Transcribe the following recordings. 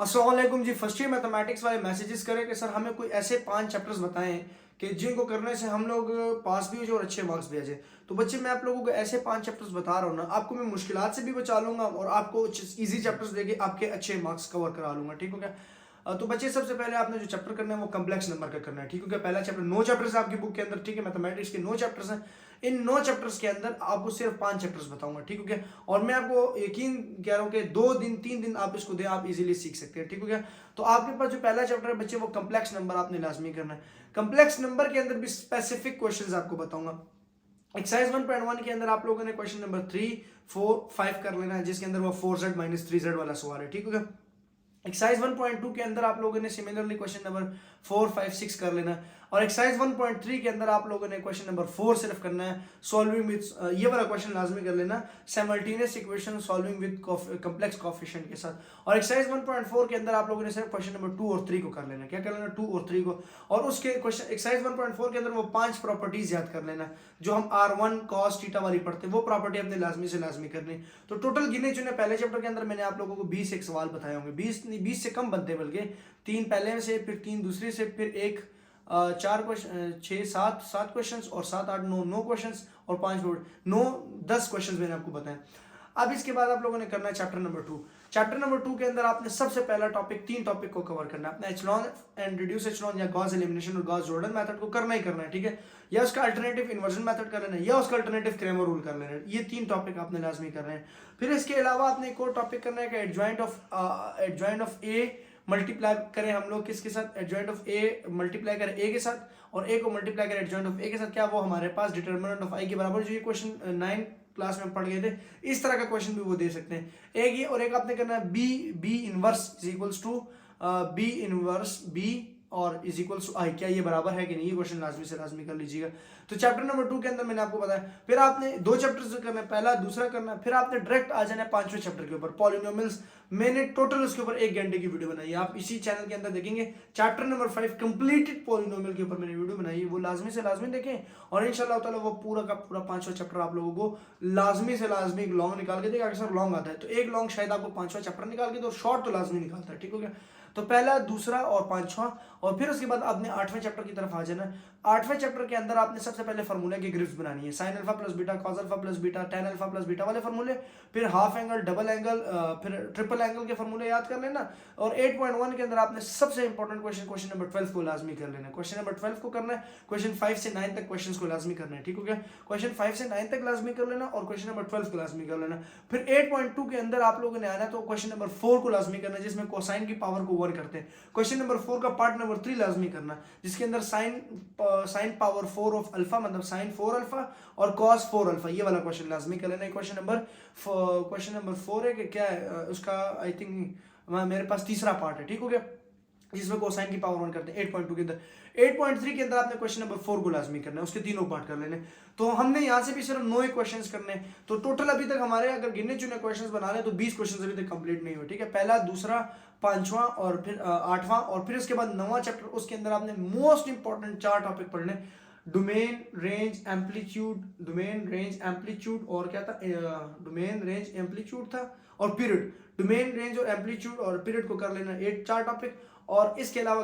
अस्सलाम वालेकुम जी। First year mathematics वाले मैसेजेस करें कि सर हमें कोई ऐसे 5 चैप्टर्स बताएं कि जिनको करने से हम लोग पास भी हो जाए और अच्छे मार्क्स भी आ जाए। तो बच्चे मैं आप लोगों को ऐसे 5 चैप्टर्स बता रहा हूँ ना, आपको मैं मुश्किलात से भी बचा लूंगा और आपको इजी चैप्टर्स देके आपके अच्छे मार्क्स कवर करा लूंगा। ठीक हो क्या? तो बच्चे सबसे पहले आपने जो चैप्टर करना है वो कम्प्लेक्स नंबर का करना है। ठीक हो क्या? पहला चैप्टर 9 चैप्टर्स है आपकी बुक के अंदर। ठीक है, मैथमेटिक्स के 9 चैप्टर्स हैं। इन 9 चैप्टर्स के अंदर आपको सिर्फ 5 चैप्टर्स बताऊंगा। ठीक हो गया? और मैं आपको यकीन कह रहा हूँ कि 2 दिन 3 दिन आप इसको दें, आप इजीली सीख सकते हैं। ठीक हो गया? तो आपके पास जो पहला चैप्टर है बच्चे, वो कम्प्लेक्स नंबर आपने लाजमी करना है। कम्प्लेक्स नंबर के अंदर भी स्पेसिफिक क्वेश्चंस आपको बताऊंगा। एक्सरसाइज 1.1 के अंदर आप लोगों ने क्वेश्चन नंबर 3, 4, 5 कर लेना है, जिसके अंदर वो 4z माइनस 3z वाला सवाल है। ठीक हो गया? एक्सरसाइज 1.2 के अंदर आप लोगों ने सिमिलरली क्वेश्चन नंबर 4, 5, 6 कर लेना है। और एक्सरसाइज 1.3 के अंदर आप लोगों ने क्वेश्चन नंबर 4 सिर्फ करना है, सॉल्विंग विद ये वाला क्वेश्चन लाजमी कर लेना, simultaneous equation solving with complex coefficient के साथ। और एक्सरसाइज 1.4 के अंदर आप लोगों ने सिर्फ क्वेश्चन नंबर 2 और 3 को कर लेना। क्या कर लेना? 2 और 3 को। और उसके क्वेश्चन एक्सरसाइज 1.4 के अंदर वो 5 प्रॉपर्टीज याद कर लेना जो हम R1 cos थीटा वाली पढ़ते हैं, वो प्रॉपर्टी अपने लाजमी से लाजमी करनी। तो टोटल गिने चुने पहले चैप्टर के अंदर मैंने आप लोगों को 20 एक सवाल बताए होंगे। 20 से कम बनते, बल्कि 3 पहले से, फिर 3 दूसरे से, फिर एक 4 क्वेश्चन, 6 7 क्वेश्चंस, और 7 8 9 क्वेश्चंस, और 5 9 10 क्वेश्चंस मैंने आपको बताए। अब इसके बाद आप लोगों ने करना है चैप्टर नंबर 2। चैप्टर नंबर 2 के अंदर आपने सबसे पहला टॉपिक, 3 टॉपिक को कवर करना है। अपना एचलॉन एंड रिड्यूस एचलॉन या गॉस एलिमिनेशन और गॉस जॉर्डन मेथड को करना ही करना है। ठीक है? या उसका अल्टरनेटिव इन्वर्जन मेथड कर लेना है, या उसका अल्टरनेटिव क्रेमर रूल कर लेना है। ये 3 टॉपिक आपने लाजमी करने हैं। फिर इसके अलावा आपने एक और टॉपिक करना है कि एडजॉइंट ऑफ ए मल्टीप्लाई करें हम लोग किसके साथ? एडजॉइंट ऑफ ए मल्टीप्लाई करें ए के साथ, और ए को मल्टीप्लाई करें एडजॉइंट ऑफ ए के साथ। क्या वो हमारे पास डिटर्मिनेंट ऑफ आई के बराबर, जो ये क्वेश्चन 9 क्लास में पढ़ गए थे, इस तरह का क्वेश्चन भी वो दे सकते हैं। एक ये, और एक आपने करना है B inverse is equals to B inverse B और इज इक्वल्स टू आई। क्या ये बराबर है कि नहीं? ये क्वेश्चन लाजमी से लाजमी कर लीजिएगा। तो चैप्टर नंबर 2 के अंदर मैंने आपको बताया। फिर आपने 2 चैप्टर्स करना है, पहला दूसरा करना है। फिर आपने डायरेक्ट आ जाना है 5वें चैप्टर के ऊपर, पॉलिनोमियल्स। मैंने टोटल उसके ऊपर 1 घंटे की वीडियो बनाई है, आप इसी चैनल के अंदर देखेंगे। चैप्टर नंबर 5 कंप्लीटेड पॉलिनोमियल के ऊपर मैंने वीडियो बनाई है, वो लाजमी से लाजमी देखें। और इंशाल्लाह ताला वो पूरा का पूरा 5वां चैप्टर आप लोगों को लाजमी से लाजमी एक लॉन्ग निकाल के देगा। अक्सर लॉन्ग आता है तो एक लॉन्ग शायद आपको 5वां चैप्टर निकाल के दो, शॉर्ट तो लाजमी निकालता है। ठीक हो गया? तो पहला, दूसरा और 5वां। और फिर उसके बाद आपने 8वें चैप्टर की तरफ आ जाना है। 8वें चैप्टर के अंदर आपने सबसे पहले फार्मूले की ग्रिफ्स बनानी है, sine alpha plus beta, cos alpha plus beta, tan alpha plus beta वाले फार्मूले। फिर हाफ एंगल, डबल एंगल, फिर ट्रिपल एंगल के फार्मूले याद कर लेना। और 8.1 के अंदर आपने सबसे इंपॉर्टेंट क्वेश्चन नंबर 12 को लाजमी कर लेना है। क्वेश्चन नंबर 12 को करना है, क्वेश्चन 5 से 9 तक क्वेश्चन को लाजमी करना है। ठीक हो गया? क्वेश्चन 5 से 9 तक लाजमी कर लेना, और क्वेश्चन नंबर 12 को लाजमी कर लेना। फिर 8.2 के अंदर आप लोगों ने आना तो क्वेश्चन नंबर 4 को लाजमी करना है, जिसमें कोसाइन की पावर को 1 करते हैं। क्वेश्चन नंबर 4 का पार्ट नंबर 3 लाजमी करना, जिसके अंदर साइन पावर 4 ऑफ अल्फा, मतलब साइन 4 अल्फा और कॉस 4 अल्फा, ये वाला क्वेश्चन लाजमी कर लेना है। क्वेश्चन नंबर 4 है कि क्या है उसका, आई थिंक मेरे पास तीसरा पार्ट है। ठीक हो गया? जिसमें कोसाइन की पावर 1 करते हैं 8.2 के अंदर। 8.3 के अंदर आपने क्वेश्चन नंबर 4 को लाजमी करना है, उसके तीनों पार्ट कर लेने। तो हमने यहाँ से भी सिर्फ 9 क्वेश्चंस करने हैं। तो टोटल अभी तक हमारे अगर गिने चुने क्वेश्चंस बना रहे तो 20 क्वेश्चंस अभी तक कंप्लीट नहीं हुए। ठीक है? पहला, दूसरा, 5वां और फिर 8वां, और फिर उसके बाद 9वां चैप्टर। उसके अंदर आपने मोस्ट इंपॉर्टेंट 4 टॉपिक पढ़ने, डोमेन रेंज एम्पलीट्यूड और क्या था, डोमेन रेंज एम्पलीट्यूड था, और पीरियड। डोमेन रेंज और एम्पलीट्यूड और पीरियड को कर लेना 4 टॉपिक। और इसके अलावा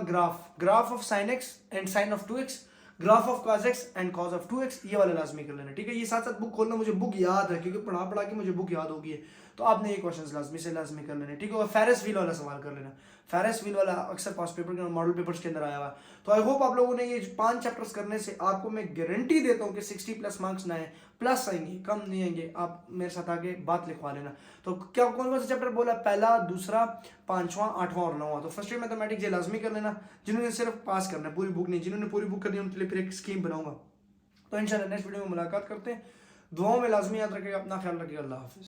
graph of sine x and sine of 2x, graph of cos x and cos of 2x, ये वाला लाजमी कर लेना। ठीक है? ये साथ साथ बुक खोलना, मुझे बुक याद है क्योंकि पढ़ा पढ़ा के मुझे बुक याद हो गई है। तो आपने ये क्वेश्चंस लाजमी से लाजमी कर लेने। ठीक है? और फेरिस व्हील वाला सवाल कर लेना। फेरिस व्हील वाला अक्सर पास पेपर के मॉडल पेपर्स के अंदर आया हुआ। तो आई होप आप लोगों ने ये 5 चैप्टर्स करने से आपको मैं गारंटी देता हूँ कि 60 प्लस मार्क्स ना आए, प्लस आएंगे, कम नहीं आएंगे। आप मेरे साथ आगे बात लिखवा लेना। तो क्या कौन कौन सा चैप्टर बोला? पहला, दूसरा, 5वां, 8वां और 9वां। तो फर्स्ट ईयर मैथमेटिक्स ये लाजमी कर लेना, जिन्होंने सिर्फ पास करना है, पूरी बुक नहीं। जिन्होंने पूरी बुक करनी है उनके लिए फिर एक स्कीम बनाऊंगा। तो इंशाल्लाह नेक्स्ट वीडियो में मुलाकात करते हैं। दुआओं में लाजमी याद रखिएगा, अपना ख्याल रखिएगा। अल्लाह हाफिज़।